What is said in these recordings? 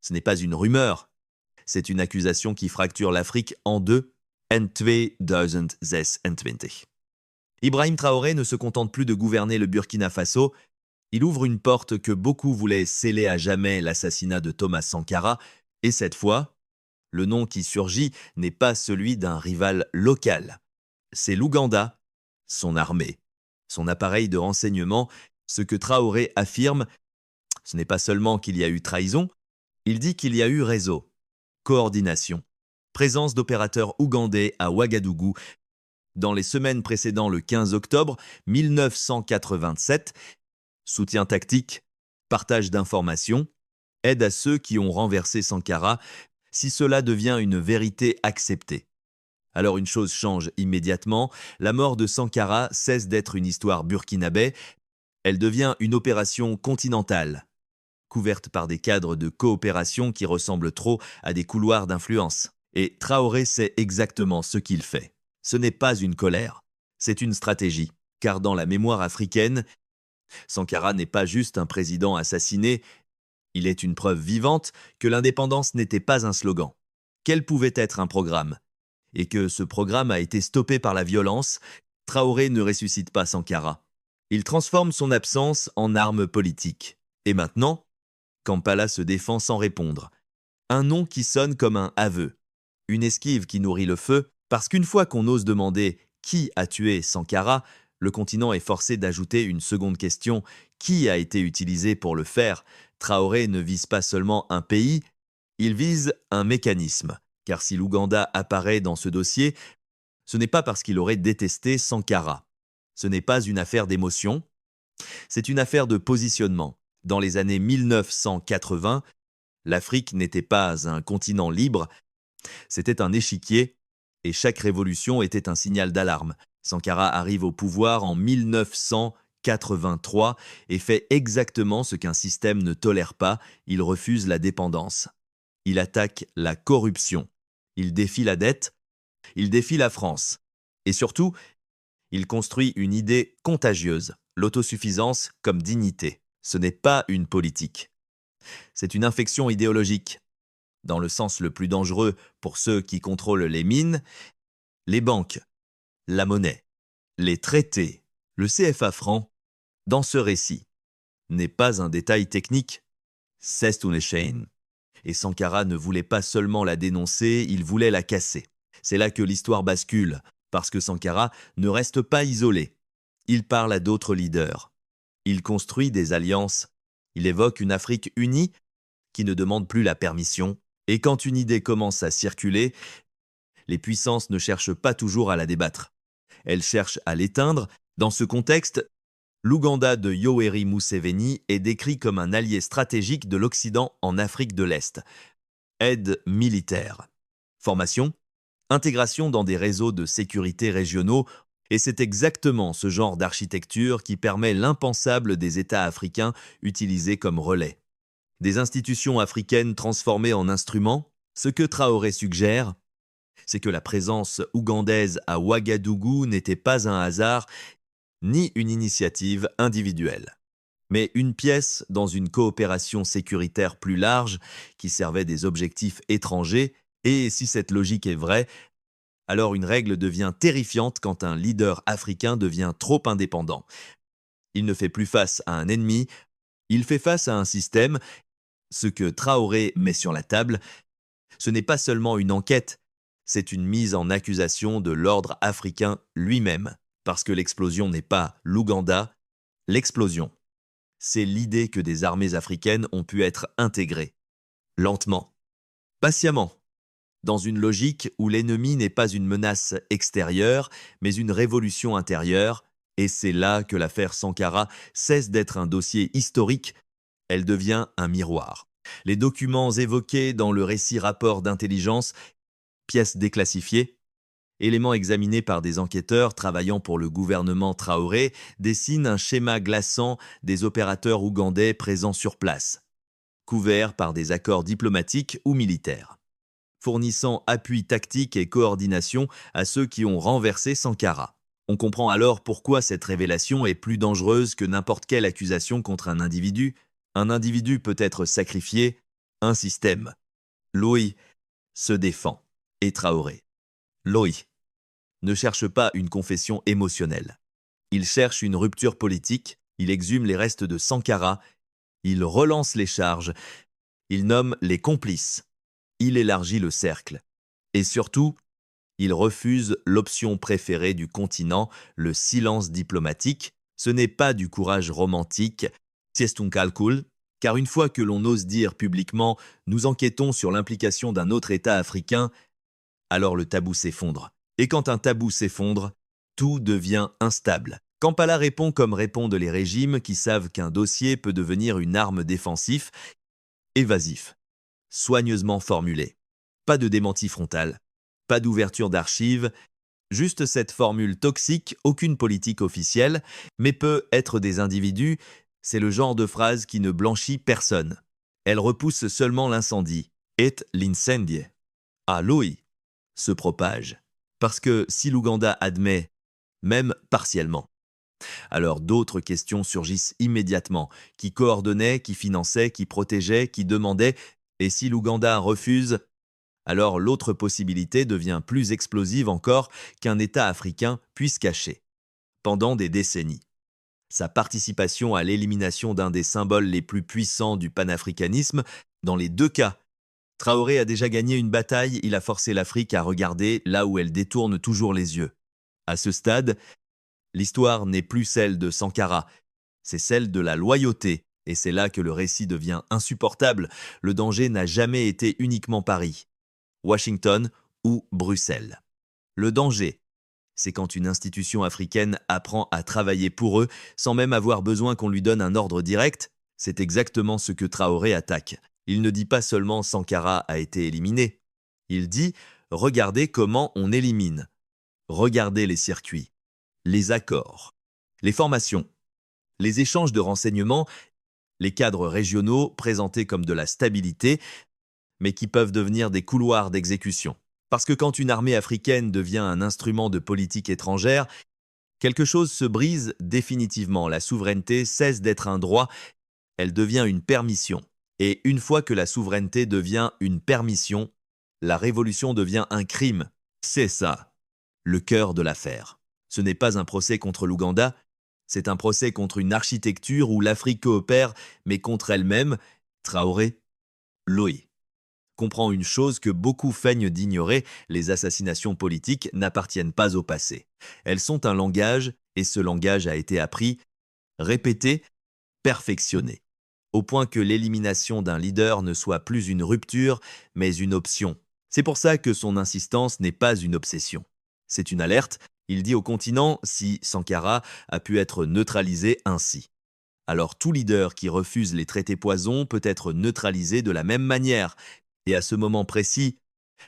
Ce n'est pas une rumeur, c'est une accusation qui fracture l'Afrique en deux, en 2026. Ibrahim Traoré ne se contente plus de gouverner le Burkina Faso, il ouvre une porte que beaucoup voulaient sceller à jamais l'assassinat de Thomas Sankara, et cette fois, le nom qui surgit n'est pas celui d'un rival local. C'est l'Ouganda, son armée, son appareil de renseignement. Ce que Traoré affirme, ce n'est pas seulement qu'il y a eu trahison, il dit qu'il y a eu réseau, coordination, présence d'opérateurs ougandais à Ouagadougou dans les semaines précédant le 15 octobre 1987, soutien tactique, partage d'informations, aide à ceux qui ont renversé Sankara, si cela devient une vérité acceptée. Alors une chose change immédiatement, la mort de Sankara cesse d'être une histoire burkinabé, elle devient une opération continentale, couverte par des cadres de coopération qui ressemblent trop à des couloirs d'influence. Et Traoré sait exactement ce qu'il fait. Ce n'est pas une colère, c'est une stratégie, car dans la mémoire africaine, Sankara n'est pas juste un président assassiné, il est une preuve vivante que l'indépendance n'était pas un slogan, qu'elle pouvait être un programme, et que ce programme a été stoppé par la violence. Traoré ne ressuscite pas Sankara. Il transforme son absence en arme politique. Et maintenant, Kampala se défend sans répondre. Un nom qui sonne comme un aveu, une esquive qui nourrit le feu, parce qu'une fois qu'on ose demander qui a tué Sankara, le continent est forcé d'ajouter une seconde question, qui a été utilisé pour le faire? Traoré ne vise pas seulement un pays, il vise un mécanisme. Car si l'Ouganda apparaît dans ce dossier, ce n'est pas parce qu'il aurait détesté Sankara. Ce n'est pas une affaire d'émotion, c'est une affaire de positionnement. Dans les années 1980, l'Afrique n'était pas un continent libre, c'était un échiquier, et chaque révolution était un signal d'alarme. Sankara arrive au pouvoir en 1983 et fait exactement ce qu'un système ne tolère pas, il refuse la dépendance. Il attaque la corruption, il défie la dette, il défie la France. Et surtout, il construit une idée contagieuse, l'autosuffisance comme dignité. Ce n'est pas une politique. C'est une infection idéologique. Dans le sens le plus dangereux pour ceux qui contrôlent les mines, les banques, la monnaie, les traités, le CFA franc, dans ce récit, n'est pas un détail technique, c'est une chaîne. Et Sankara ne voulait pas seulement la dénoncer, il voulait la casser. C'est là que l'histoire bascule, parce que Sankara ne reste pas isolé. Il parle à d'autres leaders. Il construit des alliances. Il évoque une Afrique unie qui ne demande plus la permission. Et quand une idée commence à circuler, les puissances ne cherchent pas toujours à la débattre. Elles cherchent à l'éteindre. Dans ce contexte, l'Ouganda de Yoweri Museveni est décrit comme un allié stratégique de l'Occident en Afrique de l'Est. Aide militaire. Formation, intégration dans des réseaux de sécurité régionaux, et c'est exactement ce genre d'architecture qui permet l'impensable des États africains utilisés comme relais. Des institutions africaines transformées en instruments, ce que Traoré suggère, c'est que la présence ougandaise à Ouagadougou n'était pas un hasard, ni une initiative individuelle, mais une pièce dans une coopération sécuritaire plus large qui servait des objectifs étrangers, et si cette logique est vraie, alors une règle devient terrifiante quand un leader africain devient trop indépendant. Il ne fait plus face à un ennemi, il fait face à un système. Ce que Traoré met sur la table, ce n'est pas seulement une enquête, c'est une mise en accusation de l'ordre africain lui-même. Parce que l'explosion n'est pas l'Ouganda, l'explosion, c'est l'idée que des armées africaines ont pu être intégrées. Lentement, patiemment, dans une logique où l'ennemi n'est pas une menace extérieure, mais une révolution intérieure, et c'est là que l'affaire Sankara cesse d'être un dossier historique, elle devient un miroir. Les documents évoqués dans le récit rapport d'intelligence, pièces déclassifiées, éléments examinés par des enquêteurs travaillant pour le gouvernement Traoré, dessinent un schéma glaçant des opérateurs ougandais présents sur place, couverts par des accords diplomatiques ou militaires, fournissant appui tactique et coordination à ceux qui ont renversé Sankara. On comprend alors pourquoi cette révélation est plus dangereuse que n'importe quelle accusation contre un individu. Un individu peut être sacrifié, un système. Loï se défend. Et Traoré. Loï ne cherche pas une confession émotionnelle. Il cherche une rupture politique, il exhume les restes de Sankara, il relance les charges, il nomme les complices, il élargit le cercle. Et surtout, il refuse l'option préférée du continent, le silence diplomatique. Ce n'est pas du courage romantique, c'est un calcul, car une fois que l'on ose dire publiquement « nous enquêtons sur l'implication d'un autre État africain », alors le tabou s'effondre. Et quand un tabou s'effondre, tout devient instable. Kampala répond comme répondent les régimes qui savent qu'un dossier peut devenir une arme défensive, évasif, soigneusement formulé. Pas de démenti frontal, pas d'ouverture d'archives, juste cette formule toxique, aucune politique officielle, mais peut être des individus, c'est le genre de phrase qui ne blanchit personne. Elle repousse seulement l'incendie. Et l'incendie. Ah Loï se propage. Parce que si l'Ouganda admet, même partiellement, alors d'autres questions surgissent immédiatement. Qui coordonnait, qui finançait, qui protégeait, qui demandait, et si l'Ouganda refuse, alors l'autre possibilité devient plus explosive encore qu'un État africain puisse cacher, pendant des décennies, sa participation à l'élimination d'un des symboles les plus puissants du panafricanisme. Dans les deux cas, Traoré a déjà gagné une bataille, il a forcé l'Afrique à regarder là où elle détourne toujours les yeux. À ce stade, l'histoire n'est plus celle de Sankara, c'est celle de la loyauté, et c'est là que le récit devient insupportable. Le danger n'a jamais été uniquement Paris, Washington ou Bruxelles. Le danger, c'est quand une institution africaine apprend à travailler pour eux sans même avoir besoin qu'on lui donne un ordre direct. C'est exactement ce que Traoré attaque. Il ne dit pas seulement Sankara a été éliminé. Il dit « regardez comment on élimine ». Regardez les circuits, les accords, les formations, les échanges de renseignements, les cadres régionaux présentés comme de la stabilité, mais qui peuvent devenir des couloirs d'exécution. Parce que quand une armée africaine devient un instrument de politique étrangère, quelque chose se brise définitivement. La souveraineté cesse d'être un droit, elle devient une permission. Et une fois que la souveraineté devient une permission, la révolution devient un crime. C'est ça, le cœur de l'affaire. Ce n'est pas un procès contre l'Ouganda, c'est un procès contre une architecture où l'Afrique coopère, mais contre elle-même. Traoré, Loï comprend une chose que beaucoup feignent d'ignorer, les assassinations politiques n'appartiennent pas au passé. Elles sont un langage, et ce langage a été appris, répété, perfectionné, au point que l'élimination d'un leader ne soit plus une rupture, mais une option. C'est pour ça que son insistance n'est pas une obsession. C'est une alerte, il dit au continent si Sankara a pu être neutralisé ainsi. Alors tout leader qui refuse les traités poison peut être neutralisé de la même manière. Et à ce moment précis,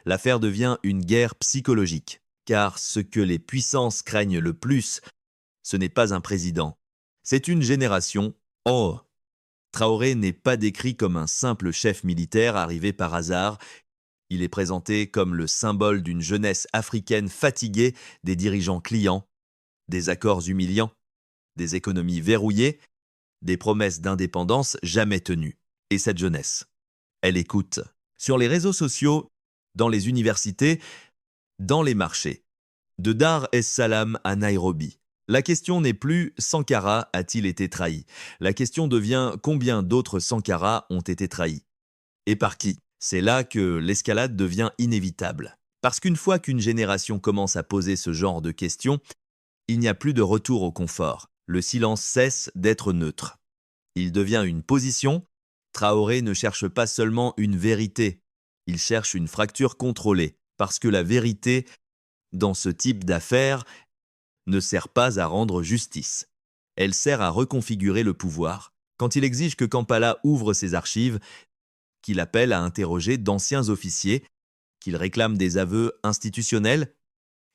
l'affaire devient une guerre psychologique. Car ce que les puissances craignent le plus, ce n'est pas un président, c'est une génération. Oh, Traoré n'est pas décrit comme un simple chef militaire arrivé par hasard. Il est présenté comme le symbole d'une jeunesse africaine fatiguée, des dirigeants clients, des accords humiliants, des économies verrouillées, des promesses d'indépendance jamais tenues. Et cette jeunesse, elle écoute. Sur les réseaux sociaux, dans les universités, dans les marchés. De Dar es Salaam à Nairobi. La question n'est plus Sankara a-t-il été trahi? La question devient combien d'autres Sankara ont été trahis? Et par qui? C'est là que l'escalade devient inévitable. Parce qu'une fois qu'une génération commence à poser ce genre de questions, il n'y a plus de retour au confort. Le silence cesse d'être neutre. Il devient une position. Traoré ne cherche pas seulement une vérité, il cherche une fracture contrôlée, parce que la vérité, dans ce type d'affaires, ne sert pas à rendre justice. Elle sert à reconfigurer le pouvoir. Quand il exige que Kampala ouvre ses archives, qu'il appelle à interroger d'anciens officiers, qu'il réclame des aveux institutionnels,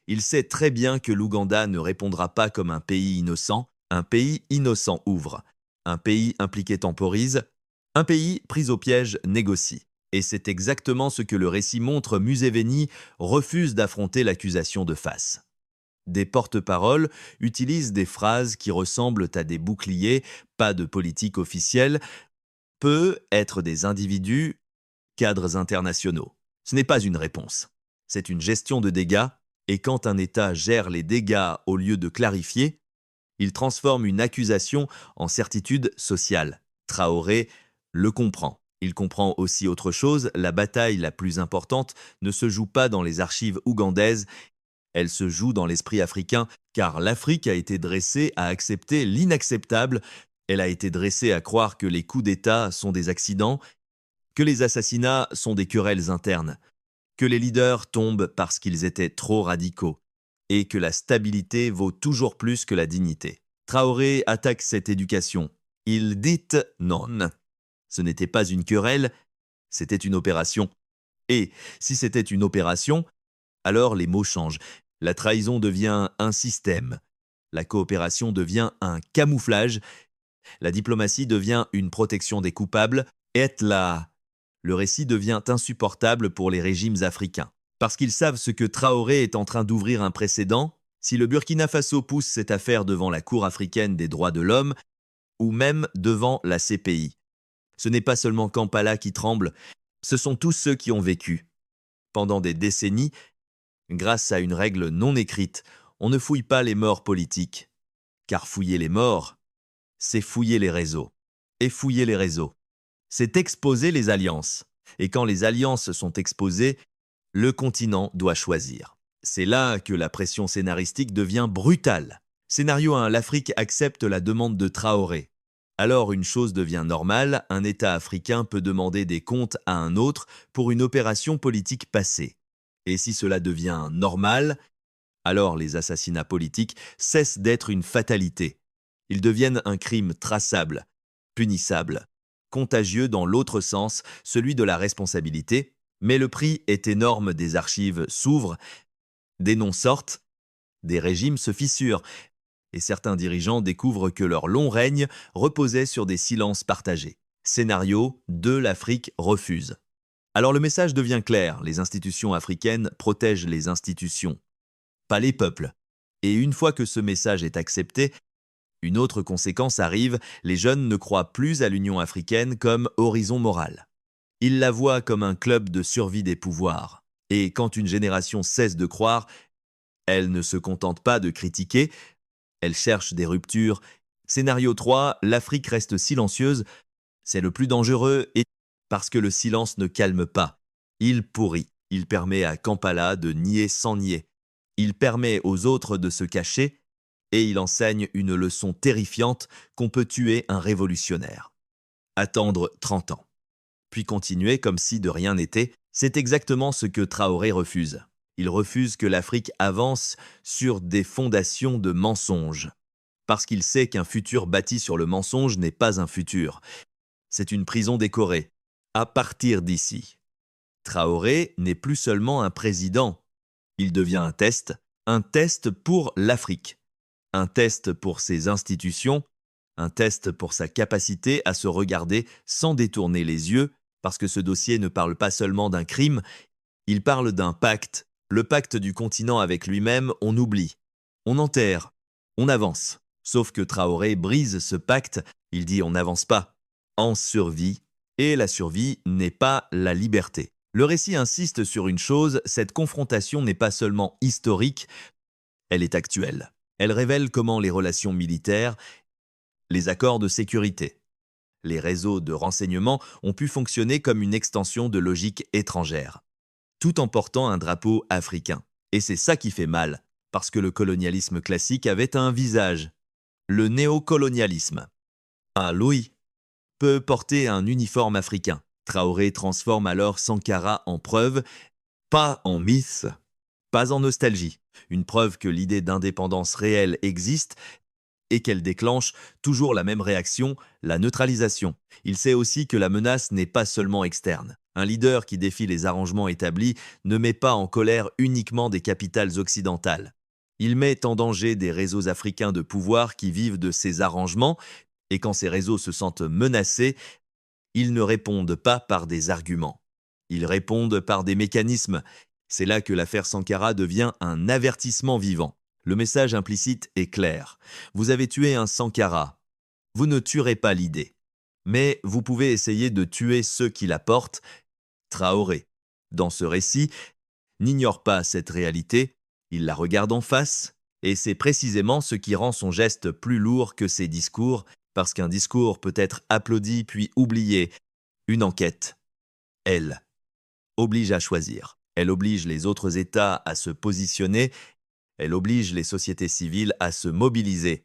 il sait très bien que l'Ouganda ne répondra pas comme un pays innocent. Un pays innocent ouvre. Un pays impliqué temporise. Un pays pris au piège négocie. Et c'est exactement ce que le récit montre. Museveni refuse d'affronter l'accusation de face. Des porte-paroles utilisent des phrases qui ressemblent à des boucliers, pas de politique officielle, peut être des individus, cadres internationaux. Ce n'est pas une réponse. C'est une gestion de dégâts, et quand un État gère les dégâts au lieu de clarifier, il transforme une accusation en certitude sociale. Traoré le comprend. Il comprend aussi autre chose, la bataille la plus importante ne se joue pas dans les archives ougandaises, elle se joue dans l'esprit africain, car l'Afrique a été dressée à accepter l'inacceptable, elle a été dressée à croire que les coups d'État sont des accidents, que les assassinats sont des querelles internes, que les leaders tombent parce qu'ils étaient trop radicaux, et que la stabilité vaut toujours plus que la dignité. Traoré attaque cette éducation. Il dit non. Ce n'était pas une querelle, c'était une opération. Et si c'était une opération, alors les mots changent. La trahison devient un système. La coopération devient un camouflage. La diplomatie devient une protection des coupables. Et là, le récit devient insupportable pour les régimes africains. Parce qu'ils savent ce que Traoré est en train d'ouvrir un précédent, si le Burkina Faso pousse cette affaire devant la Cour africaine des droits de l'homme, ou même devant la CPI. Ce n'est pas seulement Kampala qui tremble, ce sont tous ceux qui ont vécu. Pendant des décennies, grâce à une règle non écrite, on ne fouille pas les morts politiques. Car fouiller les morts, c'est fouiller les réseaux. Et fouiller les réseaux, c'est exposer les alliances. Et quand les alliances sont exposées, le continent doit choisir. C'est là que la pression scénaristique devient brutale. Scénario 1, l'Afrique accepte la demande de Traoré. Alors une chose devient normale, un État africain peut demander des comptes à un autre pour une opération politique passée. Et si cela devient normal, alors les assassinats politiques cessent d'être une fatalité. Ils deviennent un crime traçable, punissable, contagieux dans l'autre sens, celui de la responsabilité, mais le prix est énorme, des archives s'ouvrent, des noms sortent, des régimes se fissurent, et certains dirigeants découvrent que leur long règne reposait sur des silences partagés. Scénario 2, l'Afrique refuse. Alors le message devient clair, les institutions africaines protègent les institutions, pas les peuples. Et une fois que ce message est accepté, une autre conséquence arrive, les jeunes ne croient plus à l'Union africaine comme horizon moral. Ils la voient comme un club de survie des pouvoirs. Et quand une génération cesse de croire, elle ne se contente pas de critiquer, elle cherche des ruptures. Scénario 3, l'Afrique reste silencieuse, c'est le plus dangereux et parce que le silence ne calme pas. Il pourrit, il permet à Kampala de nier sans nier. Il permet aux autres de se cacher et il enseigne une leçon terrifiante qu'on peut tuer un révolutionnaire. Attendre 30 ans. Puis continuer comme si de rien n'était, c'est exactement ce que Traoré refuse. Il refuse que l'Afrique avance sur des fondations de mensonges. Parce qu'il sait qu'un futur bâti sur le mensonge n'est pas un futur. C'est une prison décorée. À partir d'ici, Traoré n'est plus seulement un président. Il devient un test pour l'Afrique, un test pour ses institutions, un test pour sa capacité à se regarder sans détourner les yeux, parce que ce dossier ne parle pas seulement d'un crime, il parle d'un pacte. Le pacte du continent avec lui-même, on oublie, on enterre, on avance. Sauf que Traoré brise ce pacte, il dit on n'avance pas, en survie, et la survie n'est pas la liberté. Le récit insiste sur une chose, cette confrontation n'est pas seulement historique, elle est actuelle. Elle révèle comment les relations militaires, les accords de sécurité, les réseaux de renseignement ont pu fonctionner comme une extension de logique étrangère, tout en portant un drapeau africain. Et c'est ça qui fait mal, parce que le colonialisme classique avait un visage, le néocolonialisme. Un Louis peut porter un uniforme africain. Traoré transforme alors Sankara en preuve, pas en mythe, pas en nostalgie. Une preuve que l'idée d'indépendance réelle existe et qu'elle déclenche toujours la même réaction, la neutralisation. Il sait aussi que la menace n'est pas seulement externe. Un leader qui défie les arrangements établis ne met pas en colère uniquement des capitales occidentales. Il met en danger des réseaux africains de pouvoir qui vivent de ces arrangements, et quand ces réseaux se sentent menacés, ils ne répondent pas par des arguments. Ils répondent par des mécanismes. C'est là que l'affaire Sankara devient un avertissement vivant. Le message implicite est clair. Vous avez tué un Sankara. Vous ne tuerez pas l'idée. Mais vous pouvez essayer de tuer ceux qui la portent Traoré. Dans ce récit, n'ignore pas cette réalité, il la regarde en face, et c'est précisément ce qui rend son geste plus lourd que ses discours, parce qu'un discours peut être applaudi puis oublié. Une enquête, elle, oblige à choisir. Elle oblige les autres États à se positionner, elle oblige les sociétés civiles à se mobiliser,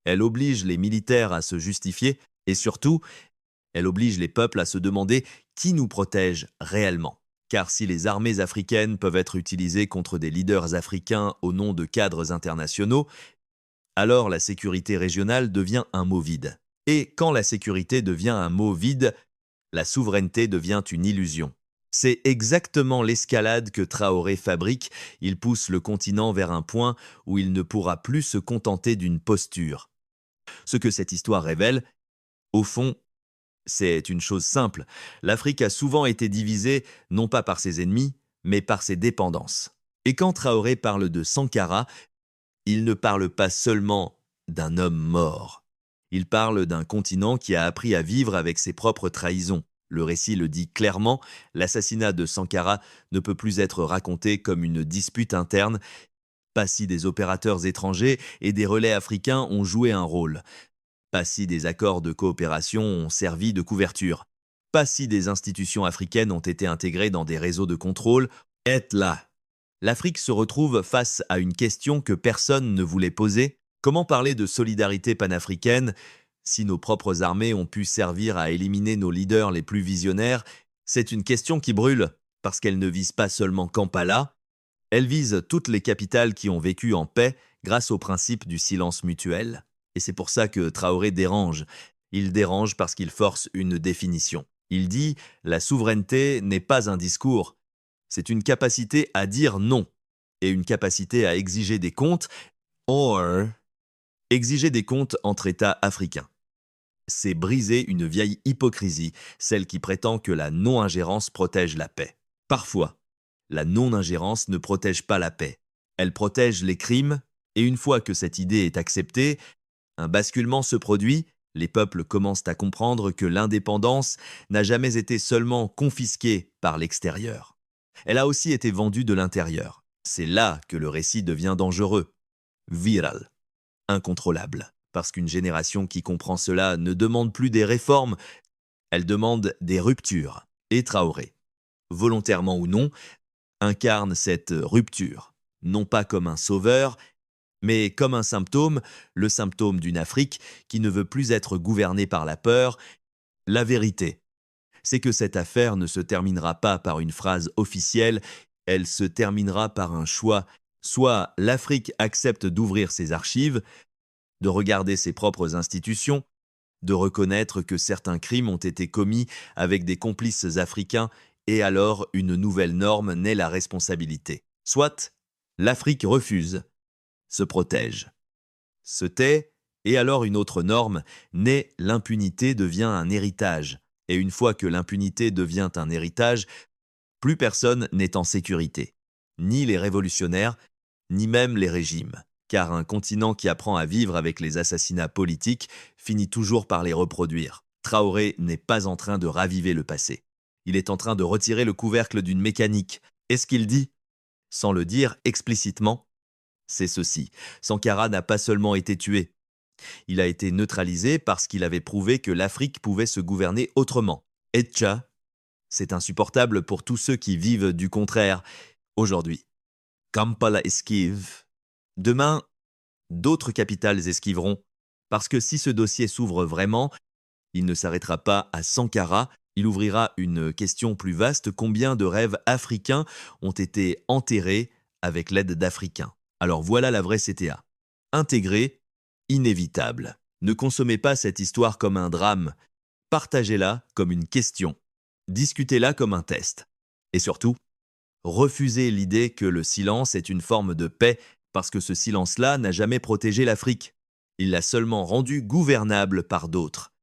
elle oblige les militaires à se justifier, et surtout, elle oblige les peuples à se demander qui nous protège réellement. Car si les armées africaines peuvent être utilisées contre des leaders africains au nom de cadres internationaux, alors la sécurité régionale devient un mot vide. Et quand la sécurité devient un mot vide, la souveraineté devient une illusion. C'est exactement l'escalade que Traoré fabrique, il pousse le continent vers un point où il ne pourra plus se contenter d'une posture. Ce que cette histoire révèle, au fond, c'est une chose simple. L'Afrique a souvent été divisée non pas par ses ennemis, mais par ses dépendances. Et quand Traoré parle de Sankara, il ne parle pas seulement d'un homme mort. Il parle d'un continent qui a appris à vivre avec ses propres trahisons. Le récit le dit clairement, l'assassinat de Sankara ne peut plus être raconté comme une dispute interne, pas si des opérateurs étrangers et des relais africains ont joué un rôle. Pas si des accords de coopération ont servi de couverture. Pas si des institutions africaines ont été intégrées dans des réseaux de contrôle. Et là, l'Afrique se retrouve face à une question que personne ne voulait poser. Comment parler de solidarité panafricaine si nos propres armées ont pu servir à éliminer nos leaders les plus visionnaires? C'est une question qui brûle, parce qu'elle ne vise pas seulement Kampala, elle vise toutes les capitales qui ont vécu en paix grâce au principe du silence mutuel. Et c'est pour ça que Traoré dérange. Il dérange parce qu'il force une définition. Il dit « la souveraineté n'est pas un discours, c'est une capacité à dire non et une capacité à exiger des comptes, or exiger des comptes entre États africains. C'est briser une vieille hypocrisie, celle qui prétend que la non-ingérence protège la paix. Parfois, la non-ingérence ne protège pas la paix. Elle protège les crimes, et une fois que cette idée est acceptée, un basculement se produit, les peuples commencent à comprendre que l'indépendance n'a jamais été seulement confisquée par l'extérieur. Elle a aussi été vendue de l'intérieur. C'est là que le récit devient dangereux, viral, incontrôlable. Parce qu'une génération qui comprend cela ne demande plus des réformes, elle demande des ruptures. Et Traoré, volontairement ou non, incarne cette rupture, non pas comme un sauveur, mais comme un symptôme, le symptôme d'une Afrique qui ne veut plus être gouvernée par la peur. La vérité, c'est que cette affaire ne se terminera pas par une phrase officielle, elle se terminera par un choix. Soit l'Afrique accepte d'ouvrir ses archives, de regarder ses propres institutions, de reconnaître que certains crimes ont été commis avec des complices africains, et alors une nouvelle norme naît la responsabilité. Soit l'Afrique refuse, se protège, se tait, et alors une autre norme naît, l'impunité devient un héritage. Et une fois que l'impunité devient un héritage, plus personne n'est en sécurité. Ni les révolutionnaires, ni même les régimes. Car un continent qui apprend à vivre avec les assassinats politiques finit toujours par les reproduire. Traoré n'est pas en train de raviver le passé. Il est en train de retirer le couvercle d'une mécanique. Et ce qu'il dit, sans le dire explicitement, c'est ceci. Sankara n'a pas seulement été tué. Il a été neutralisé parce qu'il avait prouvé que l'Afrique pouvait se gouverner autrement. Etcha, c'est insupportable pour tous ceux qui vivent du contraire. Aujourd'hui, Kampala esquive. Demain, d'autres capitales esquiveront. Parce que si ce dossier s'ouvre vraiment, il ne s'arrêtera pas à Sankara, il ouvrira une question plus vaste: combien de rêves africains ont été enterrés avec l'aide d'Africains? Alors voilà la vraie CTA. Intégrée, inévitable. Ne consommez pas cette histoire comme un drame. Partagez-la comme une question. Discutez-la comme un test. Et surtout, refusez l'idée que le silence est une forme de paix, parce que ce silence-là n'a jamais protégé l'Afrique. Il l'a seulement rendue gouvernable par d'autres.